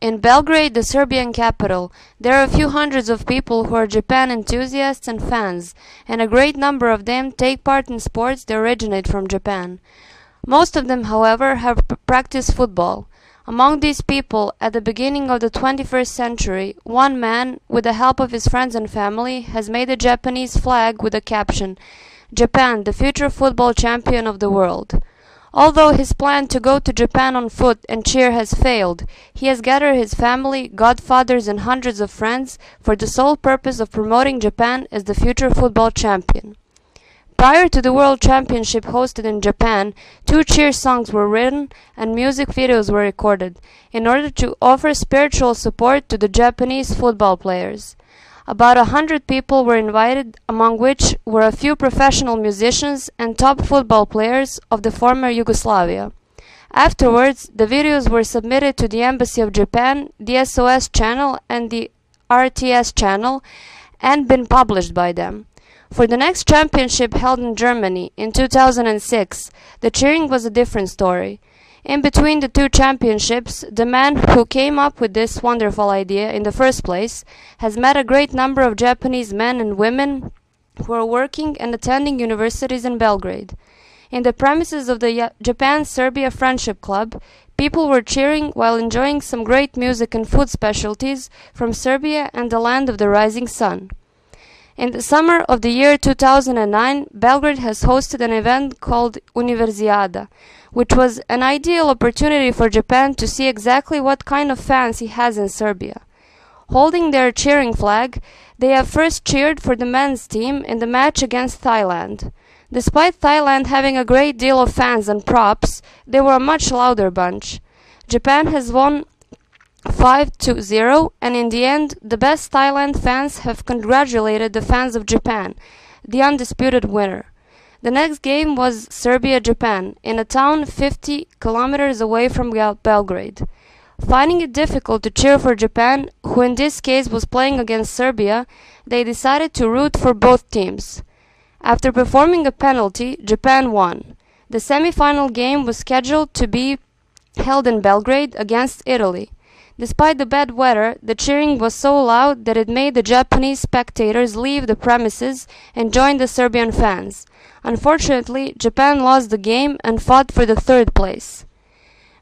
In Belgrade, the Serbian capital, there are a few hundreds of people who are Japan enthusiasts and fans, and a great number of them take part in sports that originate from Japan. Most of them, however, have practiced football. Among these people, at the beginning of the 21st century, one man, with the help of his friends and family, has made a Japanese flag with the caption, "Japan, the future football champion of the world." Although his plan to go to Japan on foot and cheer has failed, he has gathered his family, godfathers and hundreds of friends for the sole purpose of promoting Japan as the future football champion. Prior to the World Championship hosted in Japan, 2 cheer songs were written and music videos were recorded in order to offer spiritual support to the Japanese football players. About 100 people were invited, among which were a few professional musicians and top football players of the former Yugoslavia. Afterwards, the videos were submitted to the Embassy of Japan, the SOS channel and the RTS channel, and been published by them. For the next championship held in Germany in 2006, the cheering was a different story. In between the 2 championships, the man who came up with this wonderful idea in the first place has met a great number of Japanese men and women who are working and attending universities in Belgrade. In the premises of the Japan-Serbia Friendship Club, people were cheering while enjoying some great music and food specialties from Serbia and the land of the rising sun. In the summer of the year 2009, Belgrade has hosted an event called Universiada, which was an ideal opportunity for Japan to see exactly what kind of fans he has in Serbia. Holding their cheering flag, they have first cheered for the men's team in the match against Thailand. Despite Thailand having a great deal of fans and props, they were a much louder bunch. Japan has won 5-0, and in the end, the best Thailand fans have congratulated the fans of Japan, the undisputed winner. The next game was Serbia-Japan, in a town 50 kilometers away from Belgrade. Finding it difficult to cheer for Japan, who in this case was playing against Serbia, they decided to root for both teams. After performing a penalty, Japan won. The semi-final game was scheduled to be held in Belgrade against Italy. Despite the bad weather, the cheering was so loud that it made the Japanese spectators leave the premises and join the Serbian fans. Unfortunately, Japan lost the game and fought for the 3rd place.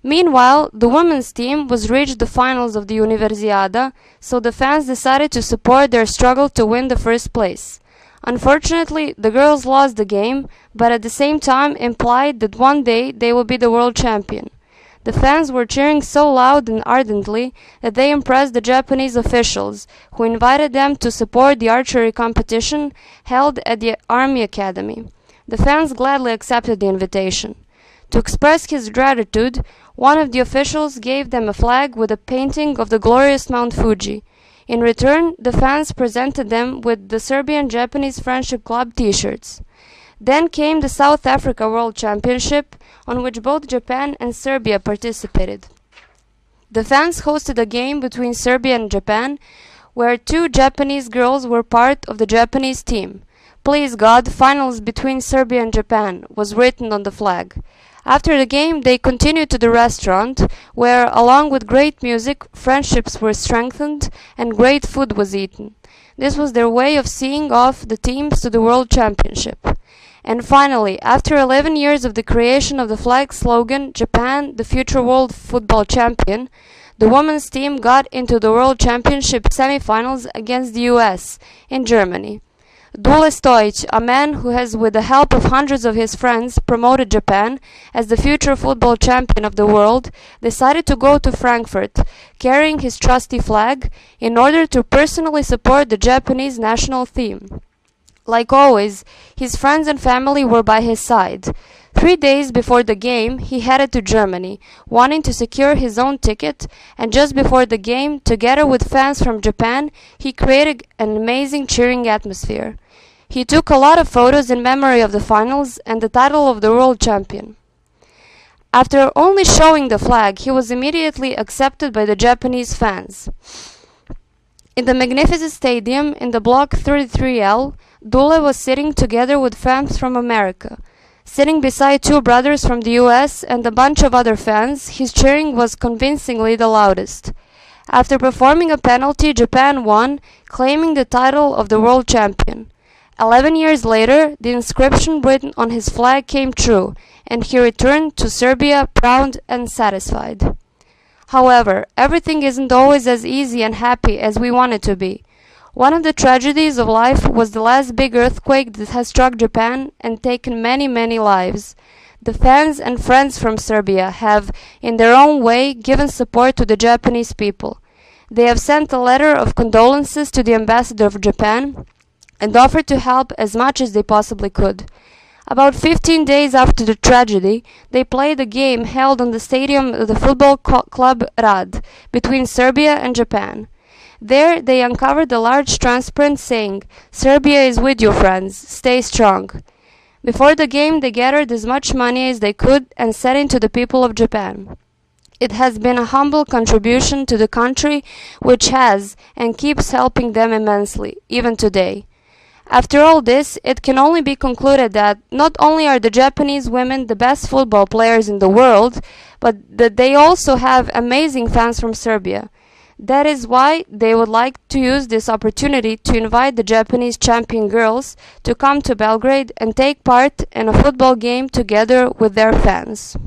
Meanwhile, the women's team was reached the finals of the Universiada, so the fans decided to support their struggle to win the 1st place. Unfortunately, the girls lost the game, but at the same time implied that one day they will be the world champion. The fans were cheering so loud and ardently that they impressed the Japanese officials, who invited them to support the archery competition held at the Army Academy. The fans gladly accepted the invitation. To express his gratitude, one of the officials gave them a flag with a painting of the glorious Mount Fuji. In return, the fans presented them with the Serbian-Japanese Friendship Club t-shirts. Then came the South Africa World Championship, on which both Japan and Serbia participated. The fans hosted a game between Serbia and Japan, where 2 Japanese girls were part of the Japanese team. "Please God, finals between Serbia and Japan," was written on the flag. After the game, they continued to the restaurant, where, along with great music, friendships were strengthened and great food was eaten. This was their way of seeing off the teams to the World Championship. And finally, after 11 years of the creation of the flag slogan, "Japan, the future world football champion," the women's team got into the World Championship semifinals against the US in Germany. Dule Stojic, a man who has, with the help of hundreds of his friends, promoted Japan as the future football champion of the world, decided to go to Frankfurt, carrying his trusty flag, in order to personally support the Japanese national team. Like always, his friends and family were by his side. 3 days before the game, he headed to Germany, wanting to secure his own ticket, and just before the game, together with fans from Japan, he created an amazing cheering atmosphere. He took a lot of photos in memory of the finals and the title of the world champion. After only showing the flag, he was immediately accepted by the Japanese fans. In the magnificent stadium in the block 33L, Dule was sitting together with fans from America. Sitting beside 2 brothers from the US and a bunch of other fans, his cheering was convincingly the loudest. After performing a penalty, Japan won, claiming the title of the world champion. 11 years later, the inscription written on his flag came true, and he returned to Serbia proud and satisfied. However, everything isn't always as easy and happy as we want it to be. One of the tragedies of life was the last big earthquake that has struck Japan and taken many, many lives. The fans and friends from Serbia have, in their own way, given support to the Japanese people. They have sent a letter of condolences to the ambassador of Japan and offered to help as much as they possibly could. About 15 days after the tragedy, they played a game held on the stadium of the football club Rad between Serbia and Japan. There, they uncovered a large transparent saying, "Serbia is with you, friends. Stay strong." Before the game, they gathered as much money as they could and sent it to the people of Japan. It has been a humble contribution to the country which has and keeps helping them immensely, even today. After all this, it can only be concluded that not only are the Japanese women the best football players in the world, but that they also have amazing fans from Serbia. That is why they would like to use this opportunity to invite the Japanese champion girls to come to Belgrade and take part in a football game together with their fans.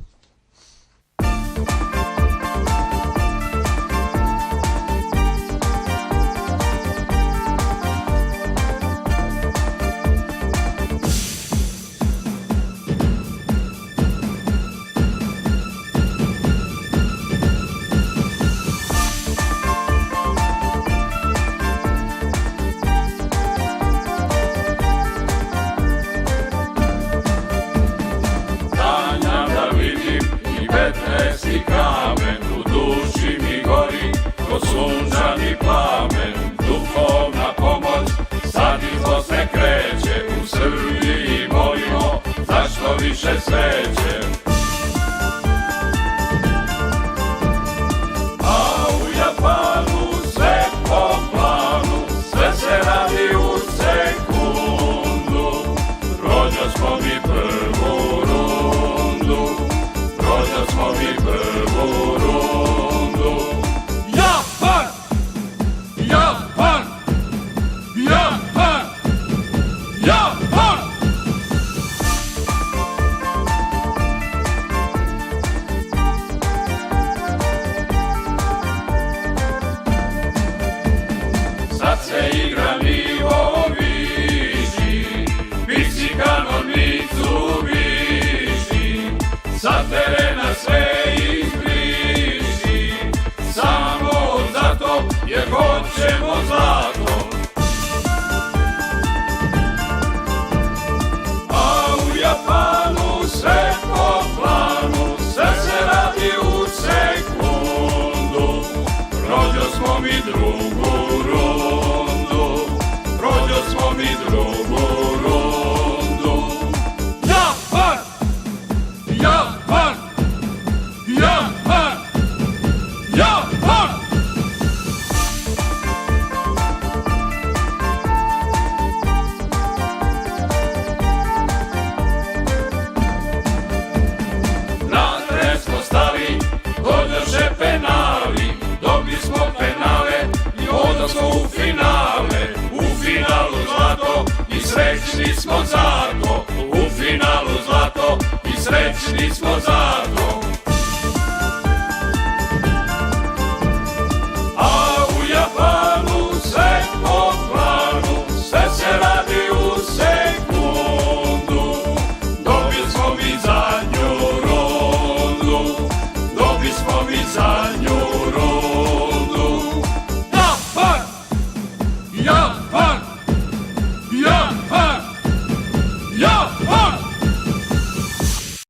Sunčani plamen, duhovna pomoć, sad izvoz ne kreće, u Srbiji molimo, zašto više sreće. A u Japanu sve po planu, sve se radi u sekundu, prođo smo mi prvu rundu, prođo smo mi prvu rundu. Sad se igra nivo viši, bici kanonicu viši, sa terena sve izbriši, samo zato jer hoćemo zlato. A u Japanu sve po planu, sve se radi u sekundu, rođo smo mi drugu rundu, prođo smo mi drugu rundu. Japan! Japan! Japan! Japan! Na dres smo stali, dođoše penali, dobili smo penale i odnosno u finale. U finalu zlato i srećni smo za